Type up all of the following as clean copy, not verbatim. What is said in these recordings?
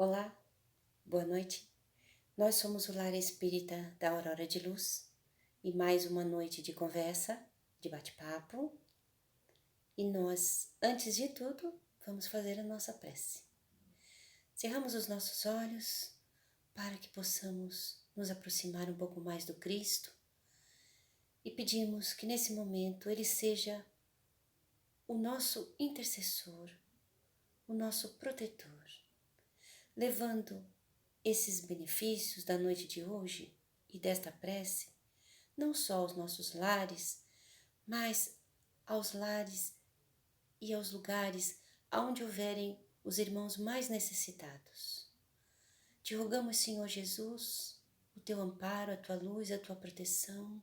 Olá, boa noite. Nós somos o Lar Espírita da Aurora de Luz e mais uma noite de conversa, de bate-papo. E nós, antes de tudo, vamos fazer a nossa prece. Cerramos os nossos olhos para que possamos nos aproximar um pouco mais do Cristo e pedimos que nesse momento Ele seja o nosso intercessor, o nosso protetor, levando esses benefícios da noite de hoje e desta prece, não só aos nossos lares, mas aos lares e aos lugares aonde houverem os irmãos mais necessitados. Te rogamos, Senhor Jesus, o teu amparo, a tua luz, a tua proteção,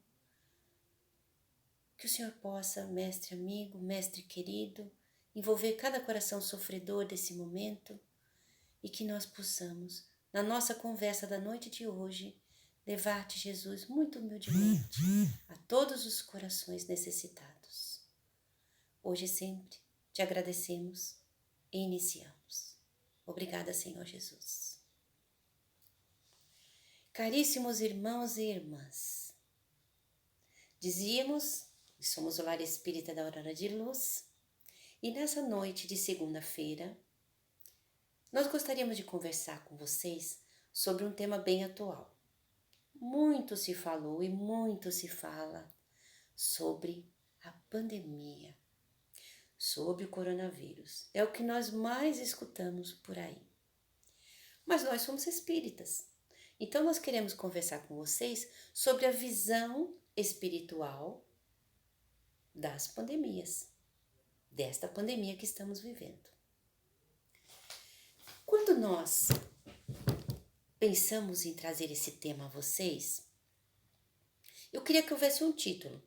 que o Senhor possa, mestre amigo, mestre querido, envolver cada coração sofredor desse momento e que nós possamos, na nossa conversa da noite de hoje, levar-te, Jesus, muito humildemente a todos os corações necessitados. Hoje e sempre te agradecemos e iniciamos. Obrigada, Senhor Jesus. Caríssimos irmãos e irmãs, dizíamos que somos o Lar Espírita da Aurora de Luz e nessa noite de segunda-feira, nós gostaríamos de conversar com vocês sobre um tema bem atual. Muito se falou e muito se fala sobre a pandemia, sobre o coronavírus. É o que nós mais escutamos por aí. Mas nós somos espíritas, então nós queremos conversar com vocês sobre a visão espiritual das pandemias, desta pandemia que estamos vivendo. Quando nós pensamos em trazer esse tema a vocês, eu queria que houvesse um título,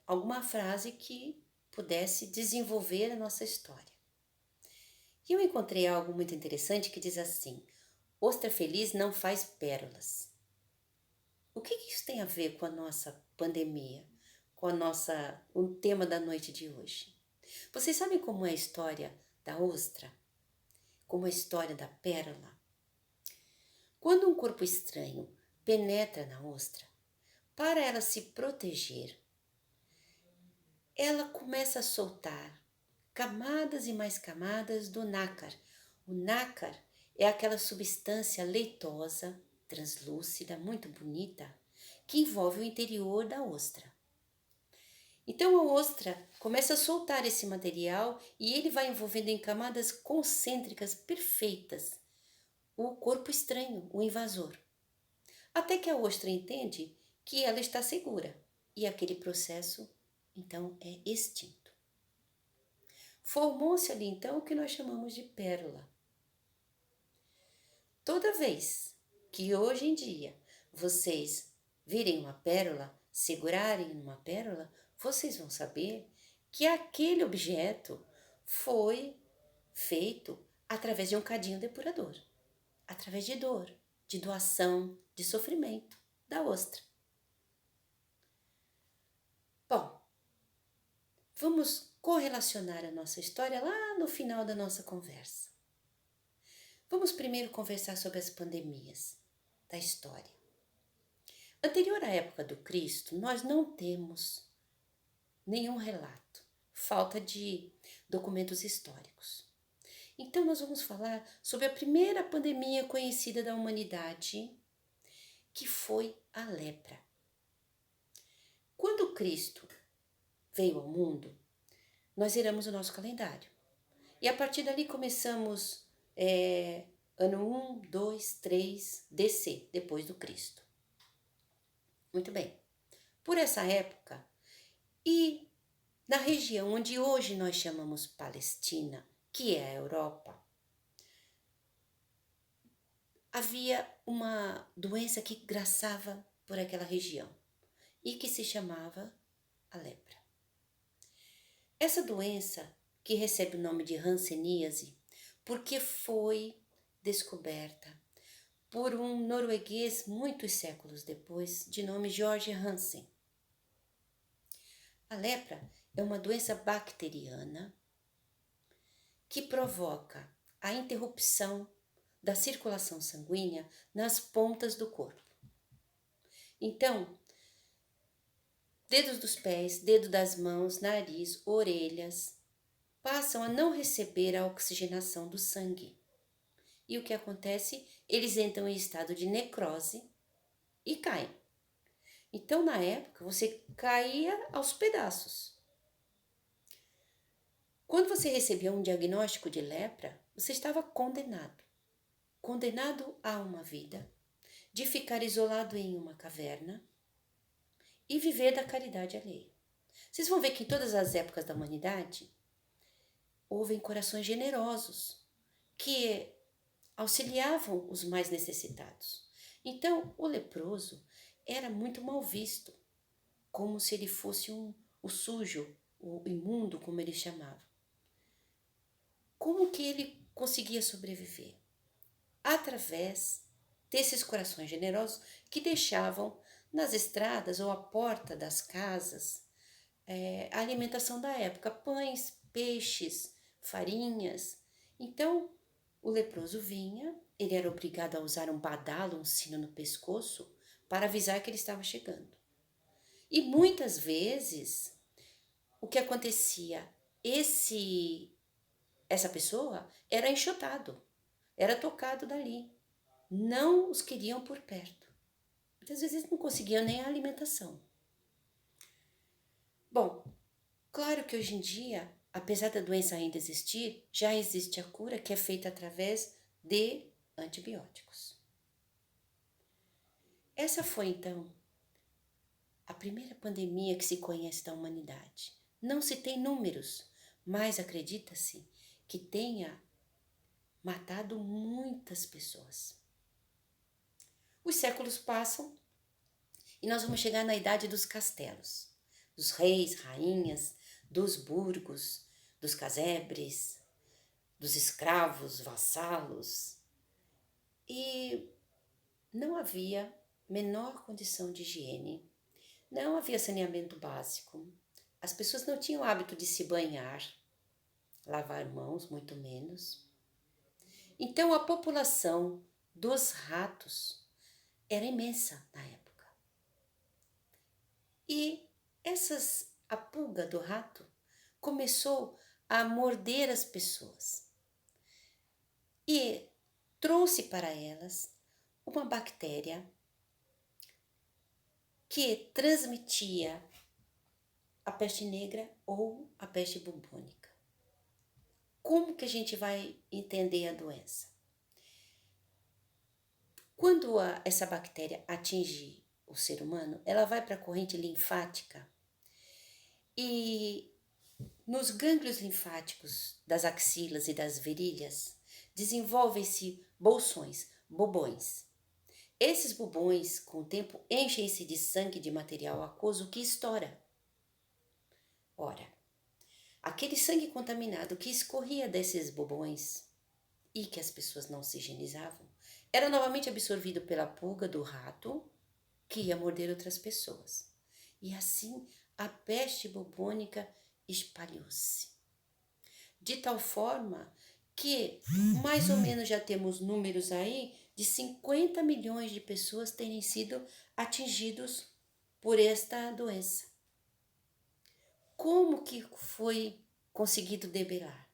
alguma frase que pudesse desenvolver a nossa história. E eu encontrei algo muito interessante que diz assim: ostra feliz não faz pérolas. O que isso tem a ver com a nossa pandemia, com o tema da noite de hoje? Vocês sabem como é a história da ostra? Como é a história da pérola? Quando um corpo estranho penetra na ostra, para ela se proteger, ela começa a soltar camadas e mais camadas do nácar. O nácar é aquela substância leitosa, translúcida, muito bonita, que envolve o interior da ostra. Então a ostra começa a soltar esse material e ele vai envolvendo em camadas concêntricas perfeitas o corpo estranho, o invasor. Até que a ostra entende que ela está segura e aquele processo então é extinto. Formou-se ali então o que nós chamamos de pérola. Toda vez que hoje em dia vocês virem uma pérola, segurarem uma pérola, vocês vão saber que aquele objeto foi feito através de um cadinho depurador, através de dor, de doação, de sofrimento da ostra. Bom, vamos correlacionar a nossa história lá no final da nossa conversa. Vamos primeiro conversar sobre as pandemias da história. Anterior à época do Cristo, nós não temos nenhum relato, falta de documentos históricos. Então nós vamos falar sobre a primeira pandemia conhecida da humanidade, que foi a lepra. Quando Cristo veio ao mundo, nós zeramos o nosso calendário. E a partir dali começamos ano 1, 2, 3, DC, depois do Cristo. Muito bem. Por essa época, e na região onde hoje nós chamamos Palestina, que é a Europa, havia uma doença que graçava por aquela região e que se chamava a lepra. Essa doença, que recebe o nome de hanseníase, porque foi descoberta por um norueguês muitos séculos depois, de nome George Hansen. A lepra é uma doença bacteriana que provoca a interrupção da circulação sanguínea nas pontas do corpo. Então, dedos dos pés, dedo das mãos, nariz, orelhas, passam a não receber a oxigenação do sangue. E o que acontece? Eles entram em estado de necrose e caem. Então, na época, você caía aos pedaços. Quando você recebia um diagnóstico de lepra, você estava condenado. Condenado a uma vida de ficar isolado em uma caverna e viver da caridade alheia. Vocês vão ver que em todas as épocas da humanidade, houve corações generosos que auxiliavam os mais necessitados. Então, o leproso era muito mal visto, como se ele fosse o sujo, o imundo, como ele chamava. Como que ele conseguia sobreviver? Através desses corações generosos que deixavam nas estradas ou à porta das casas a alimentação da época, pães, peixes, farinhas. Então, o leproso vinha, ele era obrigado a usar um badalo, um sino no pescoço, para avisar que ele estava chegando. E muitas vezes, o que acontecia, essa pessoa era enxotado, era tocado dali. Não os queriam por perto. Muitas vezes não conseguiam nem a alimentação. Bom, claro que hoje em dia, apesar da doença ainda existir, já existe a cura que é feita através de antibióticos. Essa foi, então, a primeira pandemia que se conhece da humanidade. Não se tem números, mas acredita-se que tenha matado muitas pessoas. Os séculos passam e nós vamos chegar na idade dos castelos, dos reis, rainhas, dos burgos, dos casebres, dos escravos, vassalos. E não havia menor condição de higiene, não havia saneamento básico, as pessoas não tinham o hábito de se banhar, lavar mãos, muito menos. Então a população dos ratos era imensa na época. E a pulga do rato começou a morder as pessoas e trouxe para elas uma bactéria que transmitia a peste negra ou a peste bubônica. Como que a gente vai entender a doença? Quando essa bactéria atinge o ser humano, ela vai para a corrente linfática e nos gânglios linfáticos das axilas e das virilhas desenvolvem-se bolsões, bobões. Esses bobões, com o tempo, enchem-se de sangue de material aquoso que estoura. Ora, aquele sangue contaminado que escorria desses bobões e que as pessoas não se higienizavam, era novamente absorvido pela pulga do rato que ia morder outras pessoas. E assim a peste bubônica espalhou-se. De tal forma que mais ou menos já temos números aí de 50 milhões de pessoas terem sido atingidos por esta doença. Como que foi conseguido debelar?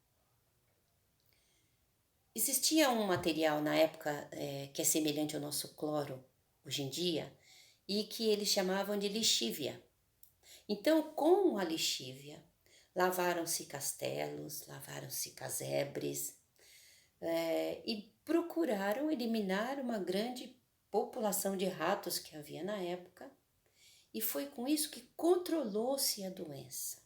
Existia um material na época que é semelhante ao nosso cloro hoje em dia e que eles chamavam de lixívia. Então, com a lixívia, lavaram-se castelos, lavaram-se casebres e procuraram eliminar uma grande população de ratos que havia na época, e foi com isso que controlou-se a doença.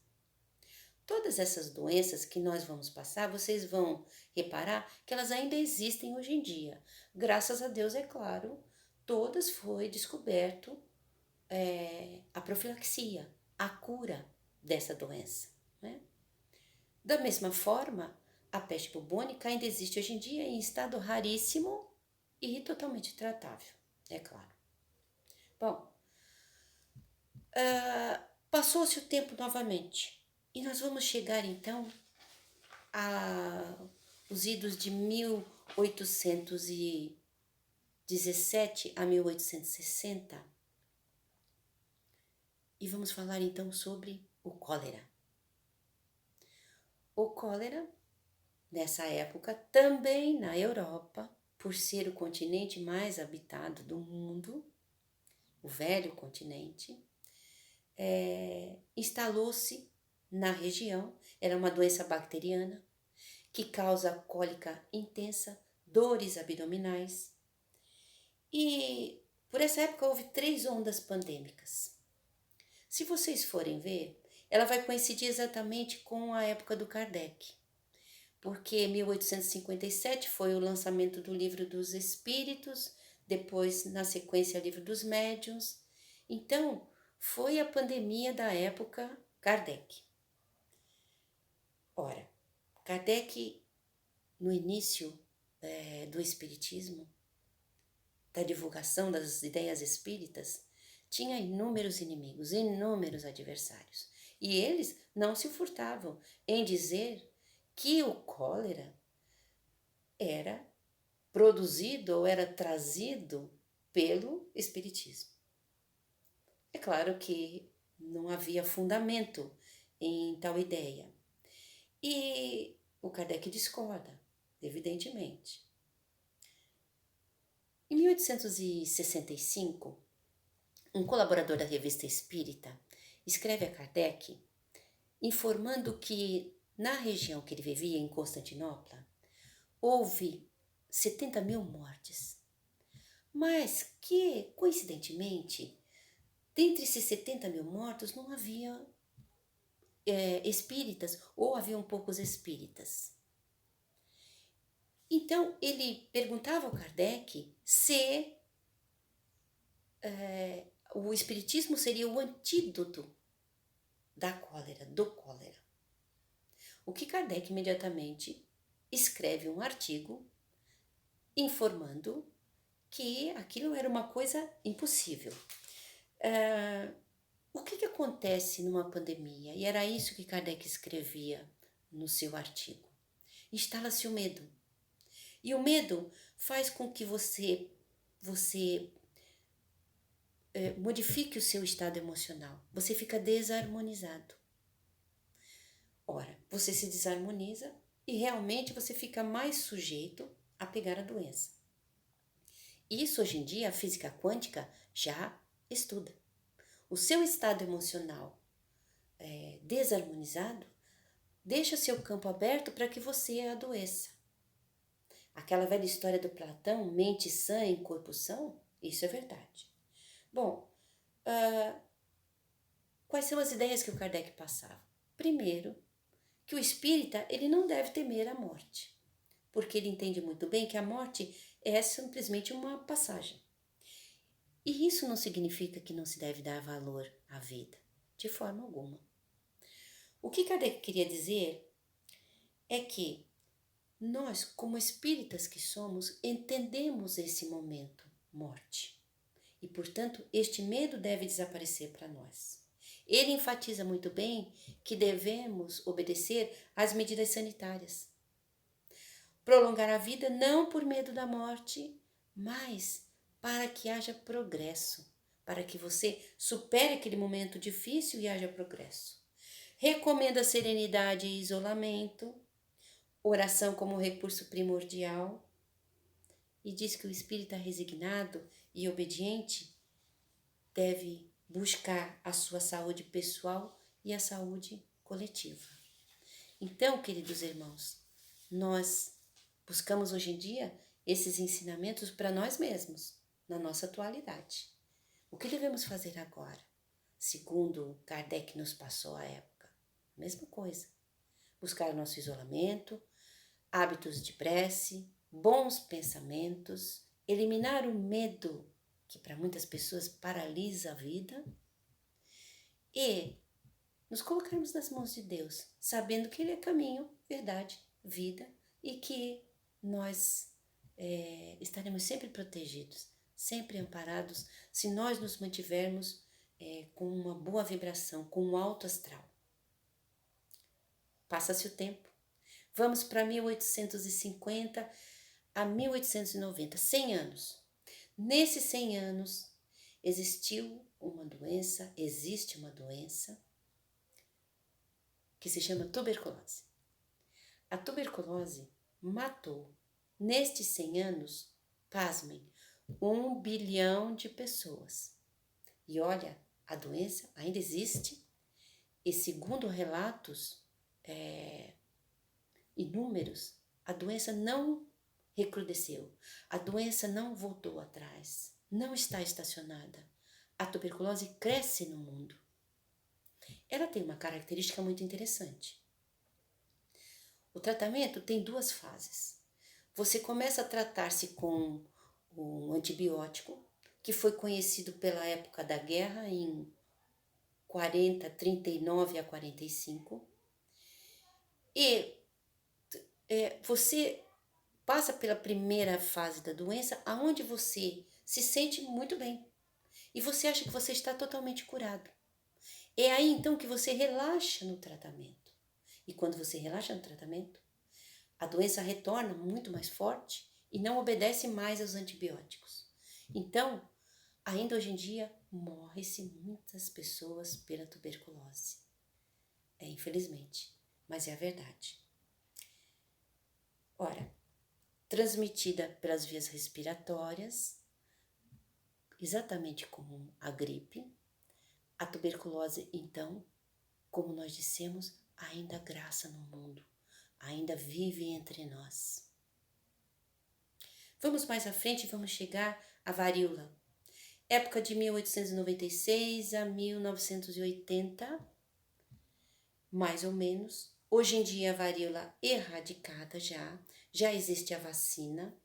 Todas essas doenças que nós vamos passar, vocês vão reparar que elas ainda existem hoje em dia. Graças a Deus, é claro, todas foi descoberto a profilaxia, a cura dessa doença, né? Da mesma forma, a peste bubônica ainda existe hoje em dia em estado raríssimo e totalmente tratável, é claro. Bom, passou-se o tempo novamente e nós vamos chegar então aos idos de 1800 1817 a 1860. E vamos falar então sobre o cólera. O cólera, nessa época, também na Europa, por ser o continente mais habitado do mundo, o velho continente, instalou-se na região. Era uma doença bacteriana que causa cólica intensa, dores abdominais. E por essa época houve 3 ondas pandêmicas. Se vocês forem ver, ela vai coincidir exatamente com a época do Kardec, porque 1857 foi o lançamento do Livro dos Espíritos, depois, na sequência, o Livro dos Médiuns. Então, foi a pandemia da época Kardec. Ora, Kardec, no início do Espiritismo, da divulgação das ideias espíritas, tinha inúmeros inimigos, inúmeros adversários. E eles não se furtavam em dizer que o cólera era produzido ou era trazido pelo espiritismo. É claro que não havia fundamento em tal ideia. E o Kardec discorda, evidentemente. Em 1865, um colaborador da Revista Espírita escreve a Kardec informando que na região que ele vivia, em Constantinopla, houve 70 mil mortes, mas que, coincidentemente, dentre esses 70 mil mortos não havia espíritas, ou haviam poucos espíritas. Então, ele perguntava ao Kardec se o espiritismo seria o antídoto da cólera, do cólera. O que Kardec imediatamente escreve um artigo informando que aquilo era uma coisa impossível. O que acontece numa pandemia? E era isso que Kardec escrevia no seu artigo. Instala-se o medo. E o medo faz com que você modifique o seu estado emocional. Você fica desarmonizado. Ora, você se desarmoniza e realmente você fica mais sujeito a pegar a doença. Isso hoje em dia a física quântica já estuda. O seu estado emocional desarmonizado deixa seu campo aberto para que você adoeça. Aquela velha história do Platão, mente sã em corpo são, isso é verdade. Bom, quais são as ideias que o Kardec passava? Primeiro, que o espírita ele não deve temer a morte, porque ele entende muito bem que a morte é simplesmente uma passagem. E isso não significa que não se deve dar valor à vida, de forma alguma. O que Kardec queria dizer é que nós, como espíritas que somos, entendemos esse momento, morte. E, portanto, este medo deve desaparecer para nós. Ele enfatiza muito bem que devemos obedecer às medidas sanitárias. Prolongar a vida não por medo da morte, mas para que haja progresso, para que você supere aquele momento difícil e haja progresso. Recomenda serenidade e isolamento, oração como recurso primordial, e diz que o espírita resignado e obediente deve buscar a sua saúde pessoal e a saúde coletiva. Então, queridos irmãos, nós buscamos hoje em dia esses ensinamentos para nós mesmos, na nossa atualidade. O que devemos fazer agora? Segundo Kardec nos passou a época, mesma coisa. Buscar o nosso isolamento, hábitos de prece, bons pensamentos, eliminar o medo que para muitas pessoas paralisa a vida e nos colocarmos nas mãos de Deus, sabendo que Ele é caminho, verdade, vida e que nós estaremos sempre protegidos, sempre amparados, se nós nos mantivermos com uma boa vibração, com um alto astral. Passa-se o tempo. Vamos para 1850, a 1890, 100 anos. Nesses 100 anos, existe uma doença que se chama tuberculose. A tuberculose matou, nestes 100 anos, pasmem, 1 bilhão de pessoas. E olha, a doença ainda existe e, segundo relatos inúmeros, a doença não recrudesceu, a doença não voltou atrás, não está estacionada. A tuberculose cresce no mundo. Ela tem uma característica muito interessante. O tratamento tem 2 fases. Você começa a tratar-se com um antibiótico, que foi conhecido pela época da guerra, em 39 a 45, e você passa pela primeira fase da doença, aonde você se sente muito bem, e você acha que você está totalmente curado. É aí então que você relaxa no tratamento. E quando você relaxa no tratamento, a doença retorna muito mais forte e não obedece mais aos antibióticos. Então, ainda hoje em dia, morre-se muitas pessoas pela tuberculose. Infelizmente, mas é a verdade. Ora, transmitida pelas vias respiratórias, exatamente como a gripe, a tuberculose, então, como nós dissemos, ainda graça no mundo, ainda vive entre nós. Vamos mais à frente e vamos chegar à varíola. Época de 1896 a 1980, mais ou menos. Hoje em dia a varíola erradicada já existe a vacina.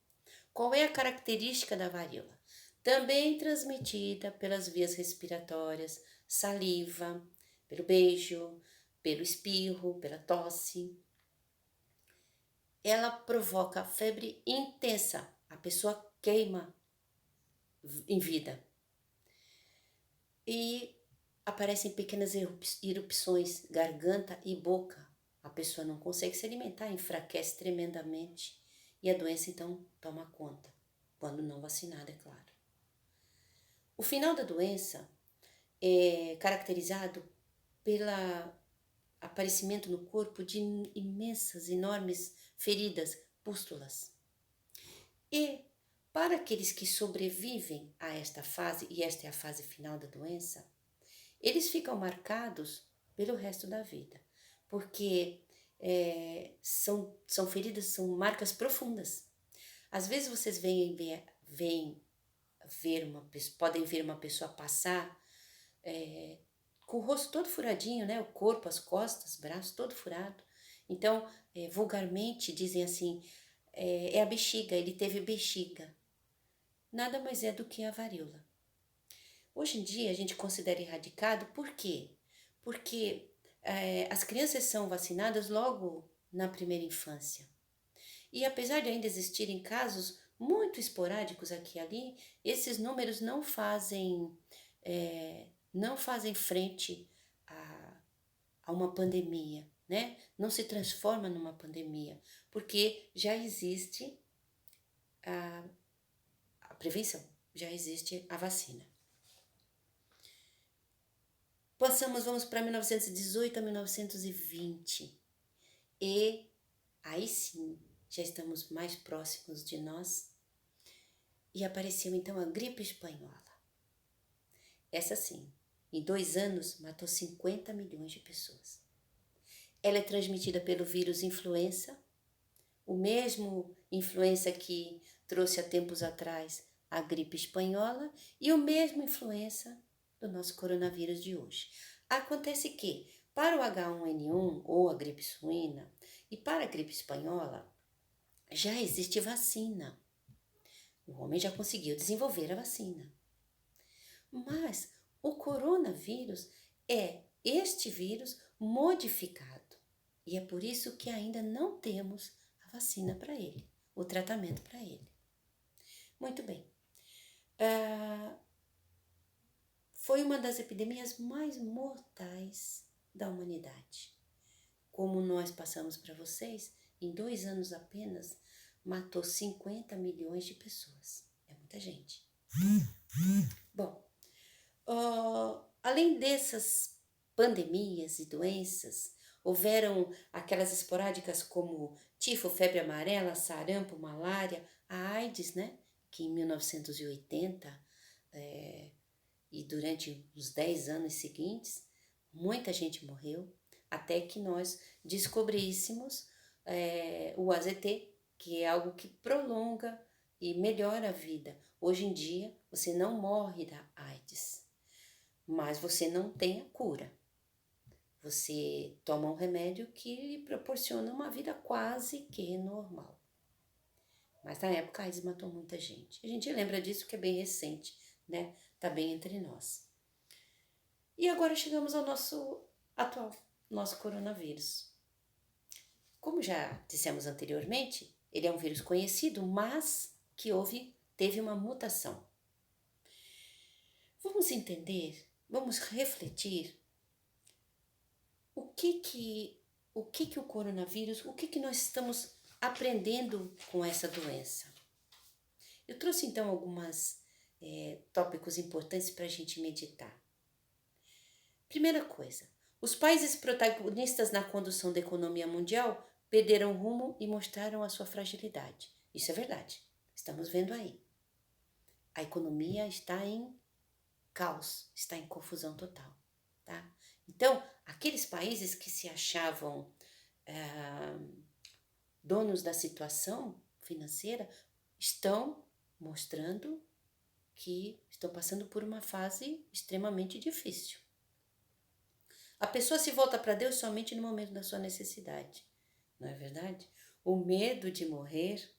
Qual é a característica da varíola? Também transmitida pelas vias respiratórias, saliva, pelo beijo, pelo espirro, pela tosse. Ela provoca febre intensa, a pessoa queima em vida. E aparecem pequenas erupções, garganta e boca. A pessoa não consegue se alimentar, enfraquece tremendamente e a doença então toma conta, quando não vacinada, é claro. O final da doença é caracterizado pelo aparecimento no corpo de imensas, enormes feridas, pústulas. E para aqueles que sobrevivem a esta fase, e esta é a fase final da doença, eles ficam marcados pelo resto da vida, porque são feridas, são marcas profundas. Às vezes vocês podem ver uma pessoa passar com o rosto todo furadinho, né? O corpo, as costas, braços todo furado. Então, vulgarmente dizem assim, é a bexiga, ele teve bexiga. Nada mais é do que a varíola. Hoje em dia a gente considera erradicado, por quê? Porque as crianças são vacinadas logo na primeira infância. E apesar de ainda existirem casos muito esporádicos aqui e ali, esses números não fazem frente a uma pandemia, né? Não se transforma numa pandemia, porque já existe a prevenção, já existe a vacina. Vamos para 1918 a 1920. E aí sim, já estamos mais próximos de nós. E apareceu então a gripe espanhola. Essa sim, em 2 anos matou 50 milhões de pessoas. Ela é transmitida pelo vírus influenza, o mesmo influenza que trouxe há tempos atrás a gripe espanhola e o mesmo influenza do nosso coronavírus de hoje. Acontece que, para o H1N1 ou a gripe suína e para a gripe espanhola, já existe vacina. O homem já conseguiu desenvolver a vacina. Mas o coronavírus é este vírus modificado. E é por isso que ainda não temos a vacina para ele, o tratamento para ele. Muito bem. Foi uma das epidemias mais mortais da humanidade. Como nós passamos para vocês, em 2 anos apenas, matou 50 milhões de pessoas. É muita gente. Bom, além dessas pandemias e doenças, houveram aquelas esporádicas como tifo, febre amarela, sarampo, malária, a AIDS, né? Que em 1980 e durante os 10 anos seguintes, muita gente morreu, até que nós descobríssemos o AZT, que é algo que prolonga e melhora a vida. Hoje em dia, você não morre da AIDS, mas você não tem a cura. Você toma um remédio que lhe proporciona uma vida quase que normal. Mas na época a AIDS matou muita gente. A gente lembra disso que é bem recente, né? Tá bem entre nós. E agora chegamos ao nosso atual, nosso coronavírus. Como já dissemos anteriormente, ele é um vírus conhecido, mas que teve uma mutação. Vamos entender, vamos refletir o que o coronavírus, o que nós estamos aprendendo com essa doença. Eu trouxe então alguns tópicos importantes para a gente meditar. Primeira coisa, os países protagonistas na condução da economia mundial perderam rumo e mostraram a sua fragilidade. Isso é verdade, estamos vendo aí. A economia está em caos, está em confusão total, tá? Então, aqueles países que se achavam donos da situação financeira estão mostrando que estão passando por uma fase extremamente difícil. A pessoa se volta para Deus somente no momento da sua necessidade, não é verdade? O medo de morrer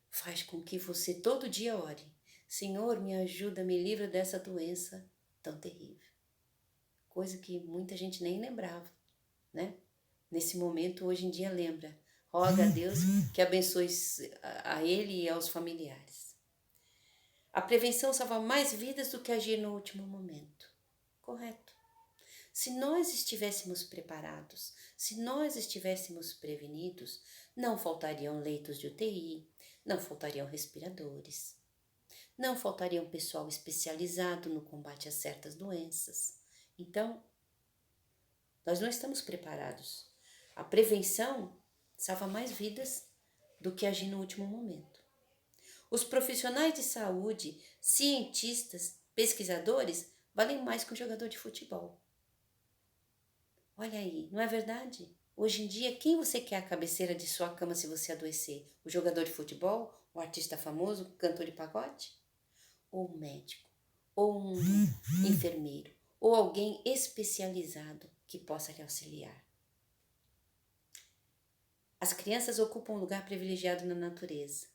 faz com que você todo dia ore: Senhor, me ajuda, me livra dessa doença tão terrível. Coisa que muita gente nem lembrava, né? Nesse momento, hoje em dia, lembra. Roga a Deus que abençoe a ele e aos familiares. A prevenção salva mais vidas do que agir no último momento. Correto. Se nós estivéssemos preparados, se nós estivéssemos prevenidos, não faltariam leitos de UTI, não faltariam respiradores, não faltariam pessoal especializado no combate a certas doenças. Então, nós não estamos preparados. A prevenção salva mais vidas do que agir no último momento. Os profissionais de saúde, cientistas, pesquisadores, valem mais que um jogador de futebol. Olha aí, não é verdade? Hoje em dia, quem você quer a cabeceira de sua cama se você adoecer? O jogador de futebol? O artista famoso? O cantor de pagode? Ou um médico? Ou um enfermeiro? Ou alguém especializado que possa lhe auxiliar? As crianças ocupam um lugar privilegiado na natureza.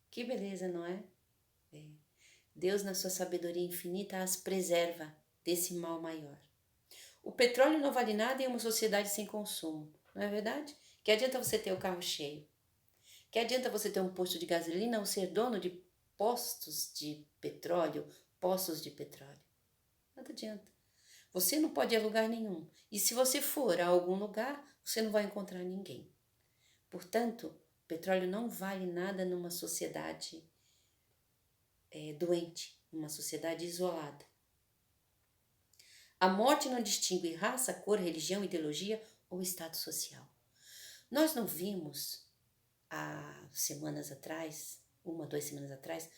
Que beleza, não é? Deus, na sua sabedoria infinita, as preserva desse mal maior. O petróleo não vale nada em uma sociedade sem consumo, não é verdade? Que adianta você ter o carro cheio? Que adianta você ter um posto de gasolina ou ser dono de postos de petróleo, poços de petróleo? Nada adianta. Você não pode ir a lugar nenhum. E se você for a algum lugar, você não vai encontrar ninguém. Portanto, o petróleo não vale nada numa sociedade doente, numa sociedade isolada. A morte não distingue raça, cor, religião, ideologia ou estado social. Nós não vimos, há semanas atrás, 2 semanas atrás,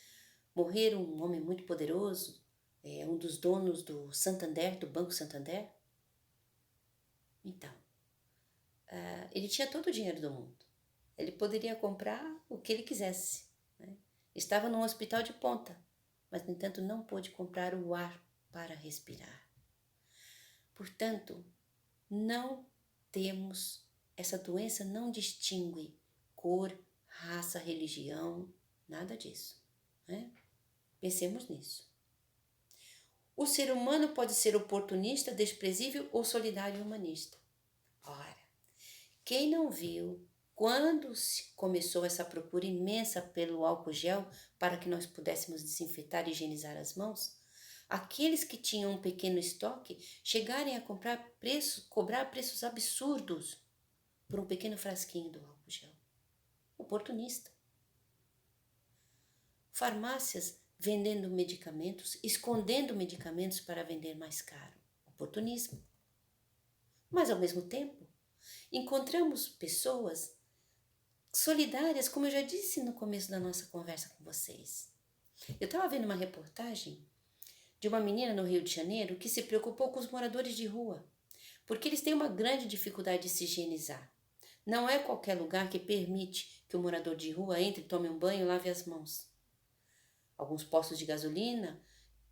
morrer um homem muito poderoso, um dos donos do Santander, do Banco Santander? Então, ele tinha todo o dinheiro do mundo. Ele poderia comprar o que ele quisesse, né? Estava num hospital de ponta, mas, no entanto, não pôde comprar o ar para respirar. Portanto, essa doença não distingue cor, raça, religião, nada disso, né? Pensemos nisso. O ser humano pode ser oportunista, desprezível ou solidário e humanista. Ora, quem não viu quando começou essa procura imensa pelo álcool gel para que nós pudéssemos desinfetar e higienizar as mãos? Aqueles que tinham um pequeno estoque chegarem a cobrar preços absurdos por um pequeno frasquinho do álcool gel. Oportunista. Farmácias vendendo medicamentos, escondendo medicamentos para vender mais caro. Oportunismo. Mas, ao mesmo tempo, encontramos pessoas solidárias, como eu já disse no começo da nossa conversa com vocês. Eu estava vendo uma reportagem de uma menina no Rio de Janeiro que se preocupou com os moradores de rua, porque eles têm uma grande dificuldade de se higienizar. Não é qualquer lugar que permite que o morador de rua entre, tome um banho e lave as mãos. Alguns postos de gasolina,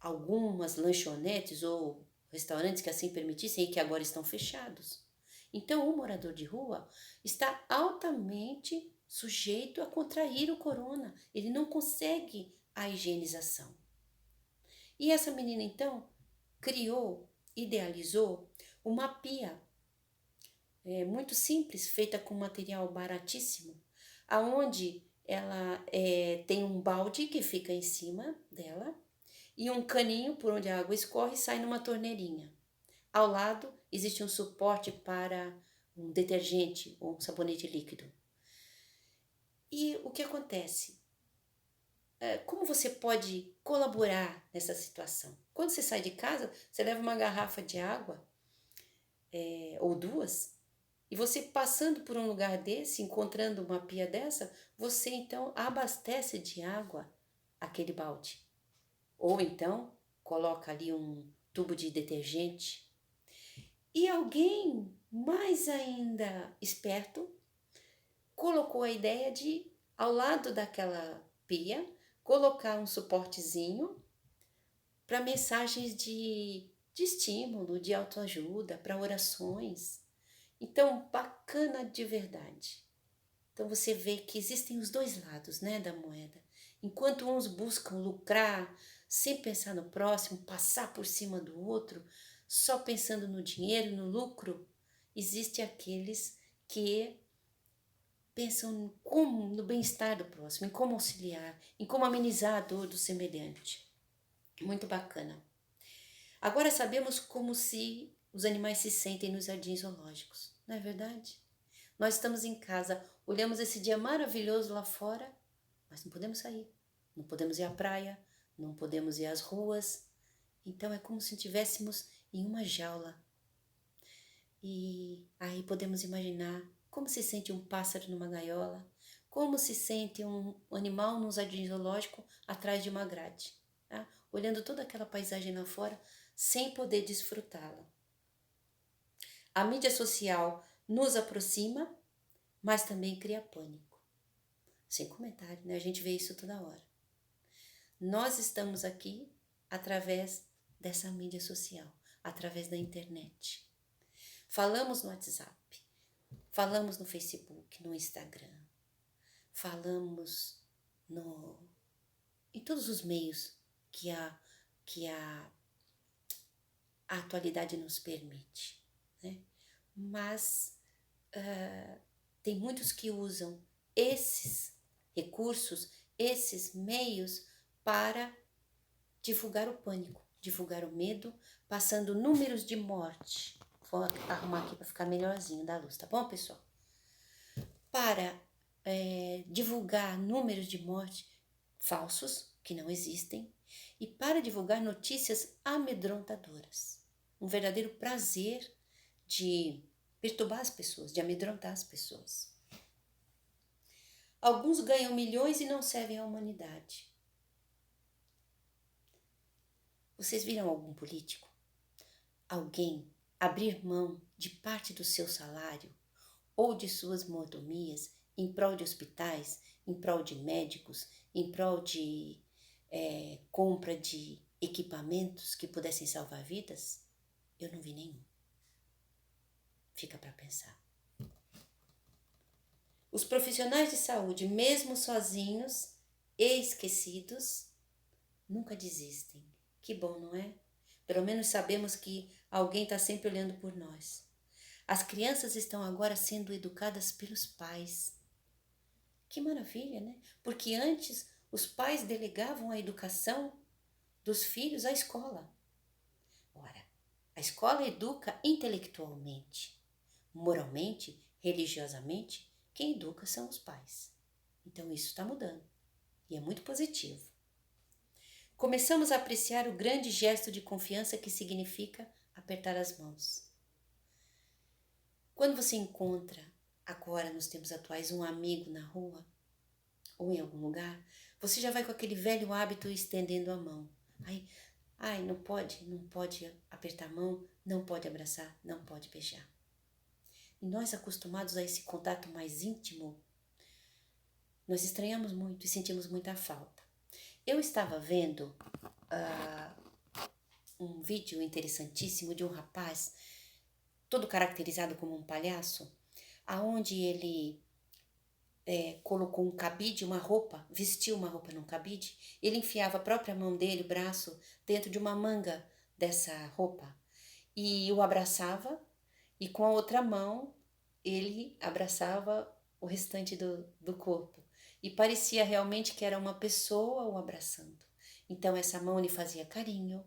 algumas lanchonetes ou restaurantes que assim permitissem e que agora estão fechados. Então, o morador de rua está altamente sujeito a contrair o corona. Ele não consegue a higienização. E essa menina, então, criou, idealizou uma pia muito simples, feita com material baratíssimo, aonde ela tem um balde que fica em cima dela e um caninho por onde a água escorre e sai numa torneirinha. Ao lado existe um suporte para um detergente ou um sabonete líquido. E o que acontece? Como você pode colaborar nessa situação? Quando você sai de casa, você leva uma garrafa de água, ou duas, e você passando por um lugar desse, encontrando uma pia dessa, você então abastece de água aquele balde. Ou então coloca ali um tubo de detergente. E alguém mais ainda esperto colocou a ideia de, ao lado daquela pia, colocar um suportezinho para mensagens de estímulo, de autoajuda, para orações. Então, bacana de verdade. Então, você vê que existem os dois lados, né, da moeda. Enquanto uns buscam lucrar, sem pensar no próximo, passar por cima do outro, só pensando no dinheiro, no lucro, existem aqueles que pensam no bem-estar do próximo, em como auxiliar, em como amenizar a dor do semelhante. Muito bacana. Agora sabemos como os animais se sentem nos jardins zoológicos, não é verdade? Nós estamos em casa, olhamos esse dia maravilhoso lá fora, mas não podemos sair, não podemos ir à praia, não podemos ir às ruas. Então é como se estivéssemos em uma jaula. E aí podemos imaginar como se sente um pássaro numa gaiola, como se sente um animal num jardim zoológico atrás de uma grade, tá? Olhando toda aquela paisagem lá fora sem poder desfrutá-la. A mídia social nos aproxima, mas também cria pânico. Sem comentário, né? A gente vê isso toda hora. Nós estamos aqui através dessa mídia social, através da internet. Falamos no WhatsApp, falamos no Facebook, no Instagram, falamos em todos os meios que a atualidade nos permite, né? Mas tem muitos que usam esses recursos, esses meios para divulgar o pânico, divulgar o medo, passando números de morte. Vou arrumar aqui para ficar melhorzinho da luz, tá bom, pessoal? Para divulgar números de morte falsos, que não existem, e para divulgar notícias amedrontadoras. Um verdadeiro prazer de perturbar as pessoas, de amedrontar as pessoas. Alguns ganham milhões e não servem à humanidade. Vocês viram algum político? Alguém abrir mão de parte do seu salário ou de suas mordomias em prol de hospitais, em prol de médicos, em prol de compra de equipamentos que pudessem salvar vidas? Eu não vi nenhum. Fica para pensar. Os profissionais de saúde, mesmo sozinhos e esquecidos, nunca desistem. Que bom, não é? Pelo menos sabemos que alguém está sempre olhando por nós. As crianças estão agora sendo educadas pelos pais. Que maravilha, né? Porque antes os pais delegavam a educação dos filhos à escola. Ora, a escola educa intelectualmente, moralmente, religiosamente. Quem educa são os pais. Então isso está mudando e é muito positivo. Começamos a apreciar o grande gesto de confiança que significa apertar as mãos. Quando você encontra, agora nos tempos atuais, um amigo na rua ou em algum lugar, você já vai com aquele velho hábito estendendo a mão. Ai, não pode apertar a mão, não pode abraçar, não pode beijar. E nós, acostumados a esse contato mais íntimo, nós estranhamos muito e sentimos muita falta. Eu estava vendo um vídeo interessantíssimo de um rapaz, todo caracterizado como um palhaço, aonde ele colocou um cabide, uma roupa, vestiu uma roupa num cabide, ele enfiava a própria mão dele, o braço, dentro de uma manga dessa roupa e o abraçava, e com a outra mão ele abraçava o restante do corpo. E parecia realmente que era uma pessoa o abraçando. Então essa mão lhe fazia carinho,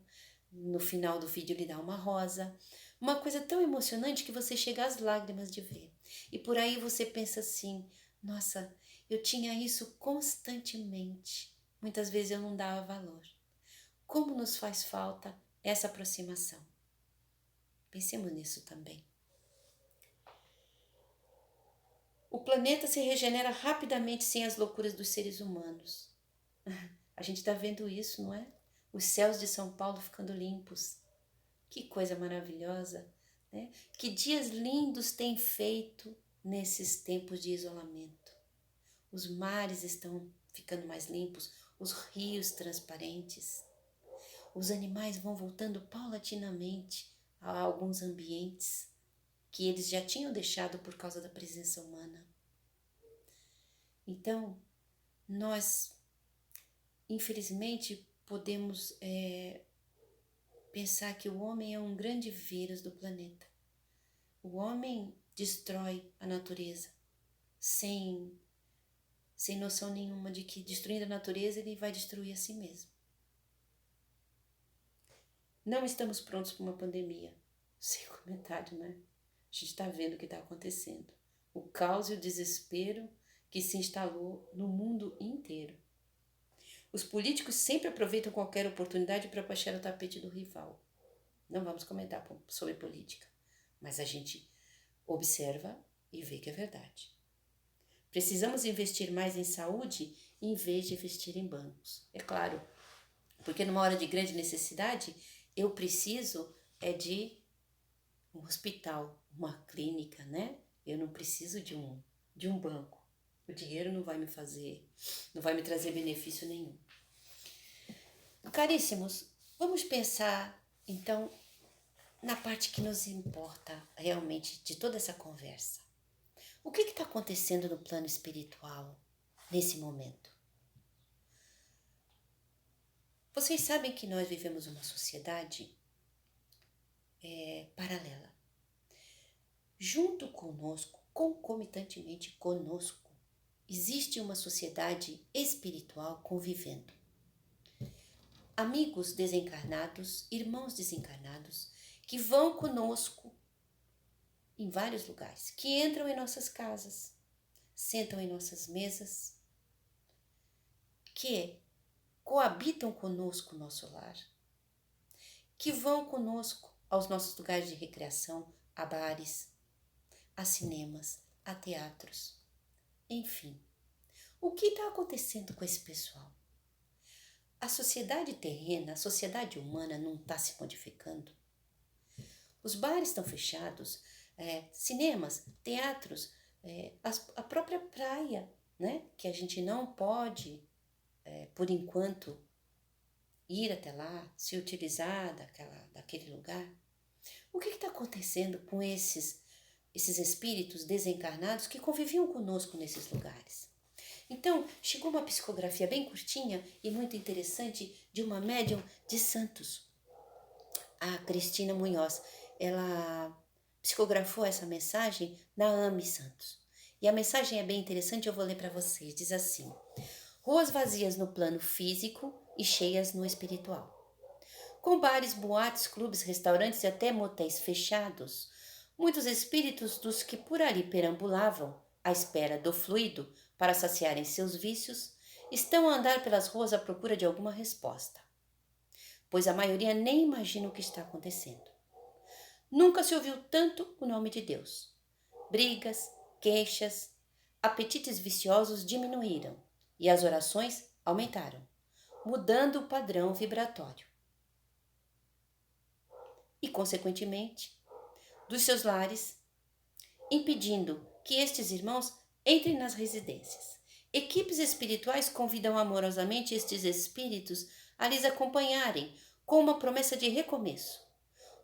no final do vídeo lhe dá uma rosa, uma coisa tão emocionante que você chega às lágrimas de ver. E por aí você pensa assim, nossa, eu tinha isso constantemente. Muitas vezes eu não dava valor. Como nos faz falta essa aproximação? Pensemos nisso também. O planeta se regenera rapidamente sem as loucuras dos seres humanos. A gente está vendo isso, não é? Os céus de São Paulo ficando limpos. Que coisa maravilhosa, né? Que dias lindos tem feito nesses tempos de isolamento. Os mares estão ficando mais limpos, os rios transparentes. Os animais vão voltando paulatinamente a alguns ambientes que eles já tinham deixado por causa da presença humana. Então, nós, infelizmente, podemos pensar que o homem é um grande vírus do planeta. O homem destrói a natureza sem noção nenhuma de que, destruindo a natureza, ele vai destruir a si mesmo. Não estamos prontos para uma pandemia. Sem comentário, né? A gente está vendo o que está acontecendo. O caos e o desespero que se instalou no mundo inteiro. Os políticos sempre aproveitam qualquer oportunidade para baixar o tapete do rival. Não vamos comentar sobre política, mas a gente observa e vê que é verdade. Precisamos investir mais em saúde em vez de investir em bancos. É claro, porque numa hora de grande necessidade, eu preciso de um hospital, uma clínica, né? Eu não preciso de um banco. O dinheiro não vai me trazer benefício nenhum. Caríssimos, vamos pensar, então, na parte que nos importa realmente de toda essa conversa. O que está acontecendo no plano espiritual nesse momento? Vocês sabem que nós vivemos uma sociedade paralela. Junto conosco, concomitantemente conosco, existe uma sociedade espiritual convivendo. Amigos desencarnados, irmãos desencarnados, que vão conosco em vários lugares, que entram em nossas casas, sentam em nossas mesas, que coabitam conosco o nosso lar, que vão conosco aos nossos lugares de recreação, a bares, a cinemas, a teatros, enfim. O que está acontecendo com esse pessoal? A sociedade terrena, a sociedade humana não está se modificando? Os bares estão fechados, cinemas, teatros, a própria praia, né? Que a gente não pode, por enquanto, ir até lá, se utilizar daquele lugar. O que está acontecendo com esses espíritos desencarnados que conviviam conosco nesses lugares? Então, chegou uma psicografia bem curtinha e muito interessante de uma médium de Santos, a Cristina Munhoz. Ela psicografou essa mensagem na AME Santos. E a mensagem é bem interessante, eu vou ler para vocês. Diz assim: ruas vazias no plano físico e cheias no espiritual. Com bares, boates, clubes, restaurantes e até motéis fechados, muitos espíritos dos que por ali perambulavam, à espera do fluido, para saciarem seus vícios, estão a andar pelas ruas à procura de alguma resposta, pois a maioria nem imagina o que está acontecendo. Nunca se ouviu tanto o nome de Deus. Brigas, queixas, apetites viciosos diminuíram e as orações aumentaram, mudando o padrão vibratório. E, consequentemente, dos seus lares, impedindo que estes irmãos entrem nas residências. Equipes espirituais convidam amorosamente estes espíritos a lhes acompanharem com uma promessa de recomeço.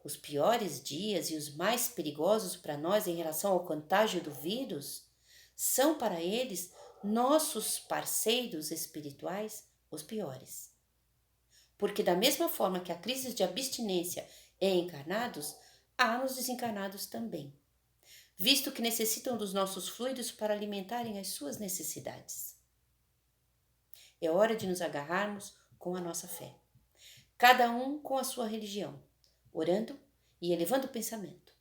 Os piores dias e os mais perigosos para nós em relação ao contágio do vírus são para eles, nossos parceiros espirituais, os piores. Porque da mesma forma que há crises de abstinência em encarnados, há nos desencarnados também, visto que necessitam dos nossos fluidos para alimentarem as suas necessidades. É hora de nos agarrarmos com a nossa fé, cada um com a sua religião, orando e elevando o pensamento.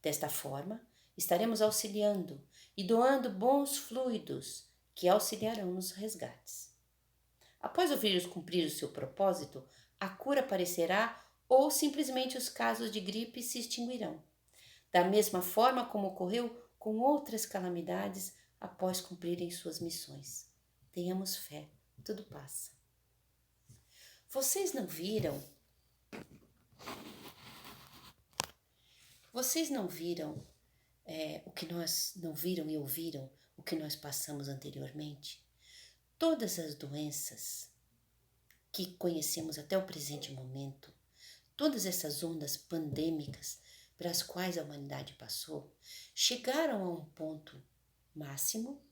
Desta forma, estaremos auxiliando e doando bons fluidos que auxiliarão nos resgates. Após o vírus cumprir o seu propósito, a cura aparecerá ou simplesmente os casos de gripe se extinguirão, da mesma forma como ocorreu com outras calamidades após cumprirem suas missões. Tenhamos fé, tudo passa. Vocês não viram o que nós não viram e ouviram o que nós passamos anteriormente? Todas as doenças que conhecemos até o presente momento, todas essas ondas pandêmicas pelas quais a humanidade passou, chegaram a um ponto máximo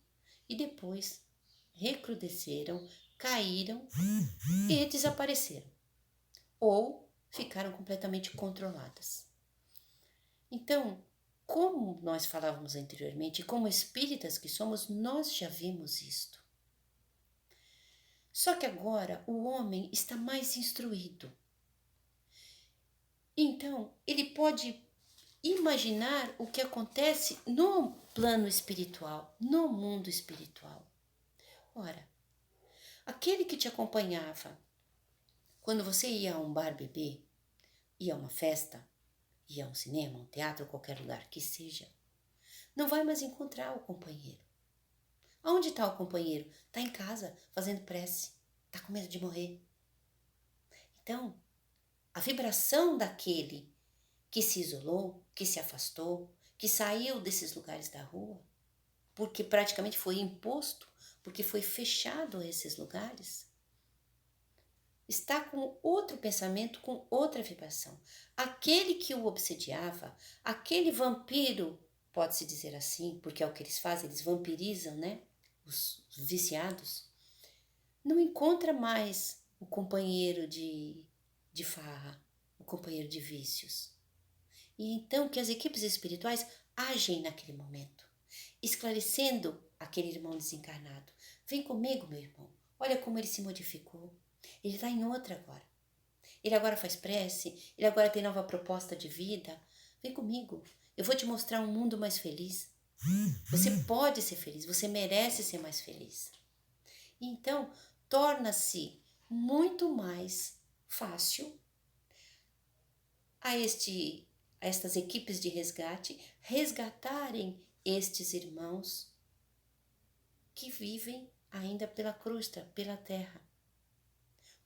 e depois recrudesceram, caíram e desapareceram, ou ficaram completamente controladas. Então, como nós falávamos anteriormente, como espíritas que somos, nós já vimos isto. Só que agora o homem está mais instruído. Então, ele pode imaginar o que acontece no plano espiritual, no mundo espiritual. Ora, aquele que te acompanhava quando você ia a um bar beber, ia a uma festa, ia a um cinema, um teatro, qualquer lugar que seja, não vai mais encontrar o companheiro. Aonde está o companheiro? Está em casa, fazendo prece, está com medo de morrer. Então, a vibração daquele que se isolou, que se afastou, que saiu desses lugares da rua, porque praticamente foi imposto, porque foi fechado esses lugares, está com outro pensamento, com outra vibração. Aquele que o obsediava, aquele vampiro, pode-se dizer assim, porque é o que eles fazem, eles vampirizam, né? Os viciados, não encontra mais o companheiro de farra, o companheiro de vícios. E então que as equipes espirituais agem naquele momento, esclarecendo aquele irmão desencarnado. Vem comigo, meu irmão. Olha como ele se modificou. Ele está em outra agora. Ele agora faz prece, ele agora tem nova proposta de vida. Vem comigo. Eu vou te mostrar um mundo mais feliz. Você pode ser feliz, você merece ser mais feliz. E então, torna-se muito mais fácil a estas equipes de resgate resgatarem estes irmãos que vivem ainda pela crosta, pela terra.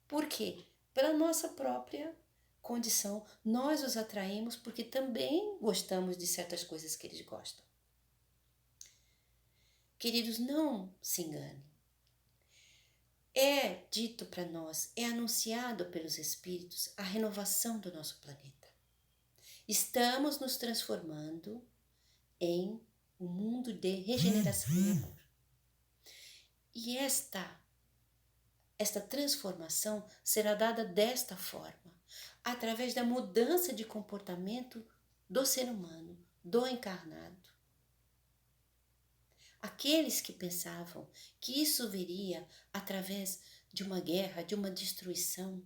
Por quê? Pela nossa própria condição. Nós os atraímos porque também gostamos de certas coisas que eles gostam. Queridos, não se enganem. É dito para nós, é anunciado pelos Espíritos a renovação do nosso planeta. Estamos nos transformando em um mundo de regeneração e amor. E esta transformação será dada desta forma, através da mudança de comportamento do ser humano, do encarnado. Aqueles que pensavam que isso viria através de uma guerra, de uma destruição,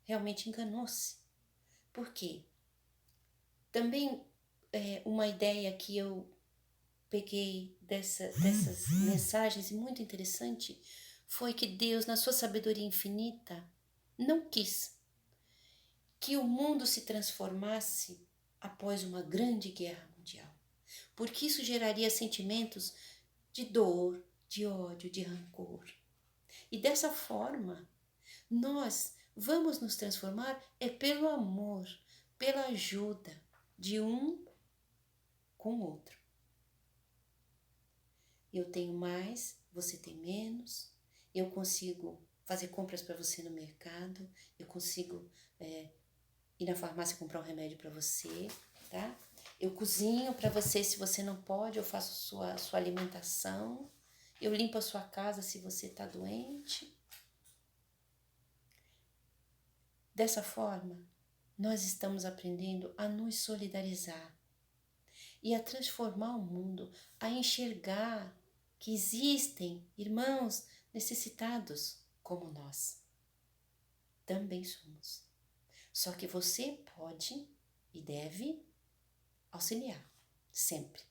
realmente enganou-se. Por quê? Também uma ideia que eu peguei dessas mensagens, e muito interessante, foi que Deus, na sua sabedoria infinita, não quis que o mundo se transformasse após uma grande guerra mundial, porque isso geraria sentimentos de dor, de ódio, de rancor. E dessa forma, nós vamos nos transformar pelo amor, pela ajuda de um com o outro. Eu tenho mais, você tem menos, eu consigo fazer compras para você no mercado, eu consigo ir na farmácia comprar um remédio para você, tá? Eu cozinho para você se você não pode, eu faço sua alimentação, eu limpo a sua casa se você está doente. Dessa forma, nós estamos aprendendo a nos solidarizar e a transformar o mundo, a enxergar que existem irmãos necessitados como nós. Também somos. Só que você pode e deve auxiliar, sempre.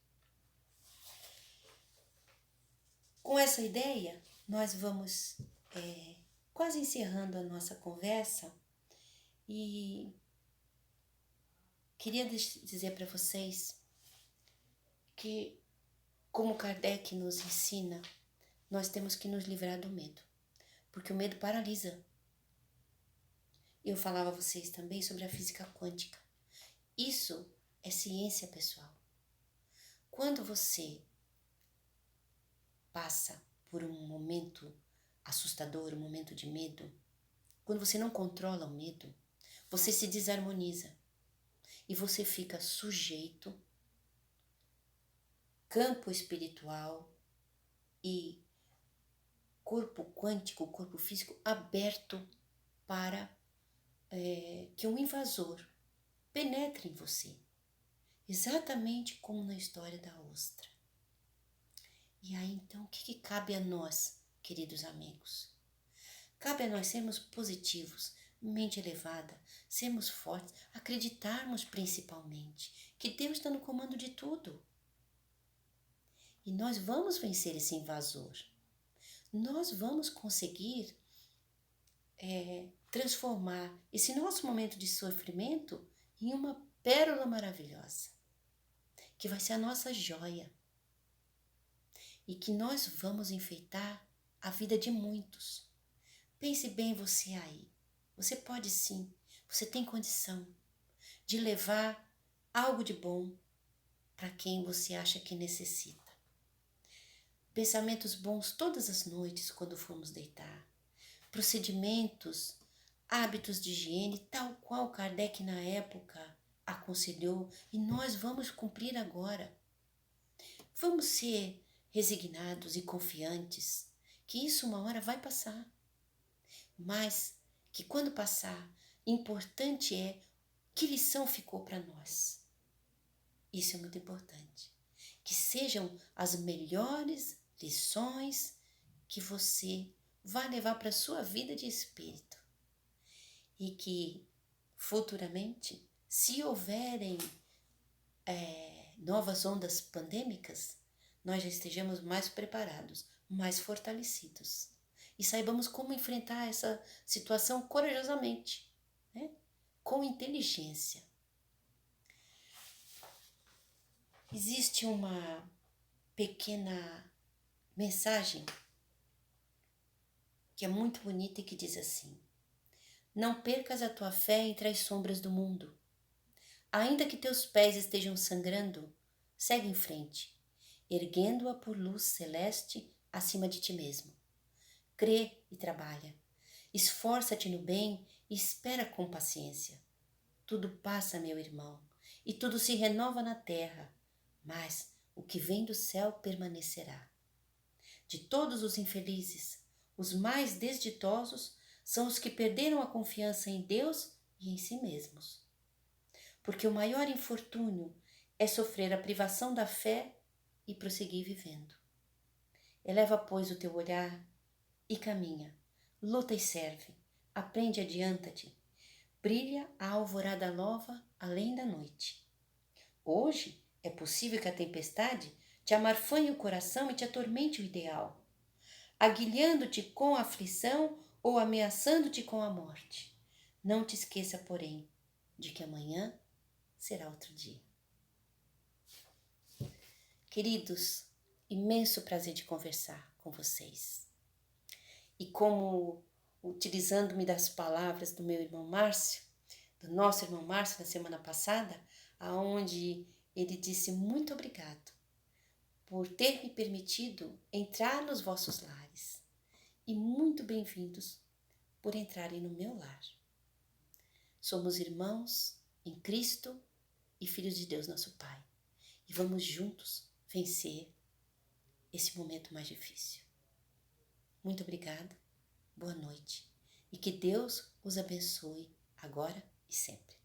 Com essa ideia, nós vamos quase encerrando a nossa conversa e queria dizer para vocês que, como Kardec nos ensina, nós temos que nos livrar do medo, porque o medo paralisa. Eu falava a vocês também sobre a física quântica. Isso é ciência, pessoal. Quando você passa por um momento assustador, um momento de medo, quando você não controla o medo, você se desarmoniza e você fica sujeito, campo espiritual e corpo quântico, corpo físico aberto para que um invasor penetre em você, exatamente como na história da ostra. E aí então o que cabe a nós, queridos amigos? Cabe a nós sermos positivos, mente elevada, sermos fortes, acreditarmos principalmente que Deus está no comando de tudo. E nós vamos vencer esse invasor. Nós vamos conseguir transformar esse nosso momento de sofrimento em uma pérola maravilhosa, que vai ser a nossa joia. E que nós vamos enfeitar a vida de muitos. Pense bem você aí. Você pode sim, você tem condição de levar algo de bom para quem você acha que necessita. Pensamentos bons todas as noites quando formos deitar. Procedimentos, hábitos de higiene, tal qual Kardec na época aconselhou e nós vamos cumprir agora. Vamos ser resignados e confiantes que isso uma hora vai passar. Mas que quando passar, importante é que lição ficou para nós. Isso é muito importante. Que sejam as melhores lições que você vai levar para a sua vida de espírito. E que futuramente, se houverem novas ondas pandêmicas, nós já estejamos mais preparados, mais fortalecidos. E saibamos como enfrentar essa situação corajosamente, né? Com inteligência. Existe uma pequena mensagem que é muito bonita e que diz assim: não percas a tua fé entre as sombras do mundo. Ainda que teus pés estejam sangrando, segue em frente, erguendo-a por luz celeste acima de ti mesmo. Crê e trabalha. Esforça-te no bem e espera com paciência. Tudo passa, meu irmão, e tudo se renova na terra, mas o que vem do céu permanecerá. De todos os infelizes, os mais desditosos são os que perderam a confiança em Deus e em si mesmos. Porque o maior infortúnio é sofrer a privação da fé e prosseguir vivendo. Eleva, pois, o teu olhar e caminha, luta e serve, aprende e adianta-te. Brilha a alvorada nova além da noite. Hoje é possível que a tempestade te amarfanhe o coração e te atormente o ideal, aguilhando-te com a aflição ou ameaçando-te com a morte. Não te esqueça, porém, de que amanhã será outro dia. Queridos, imenso prazer de conversar com vocês. E como, utilizando-me das palavras do meu irmão Márcio, do nosso irmão Márcio na semana passada, aonde ele disse muito obrigado por ter me permitido entrar nos vossos lares e muito bem-vindos por entrarem no meu lar. Somos irmãos em Cristo e filhos de Deus, nosso Pai, e vamos juntos vencer esse momento mais difícil. Muito obrigada, boa noite e que Deus os abençoe agora e sempre.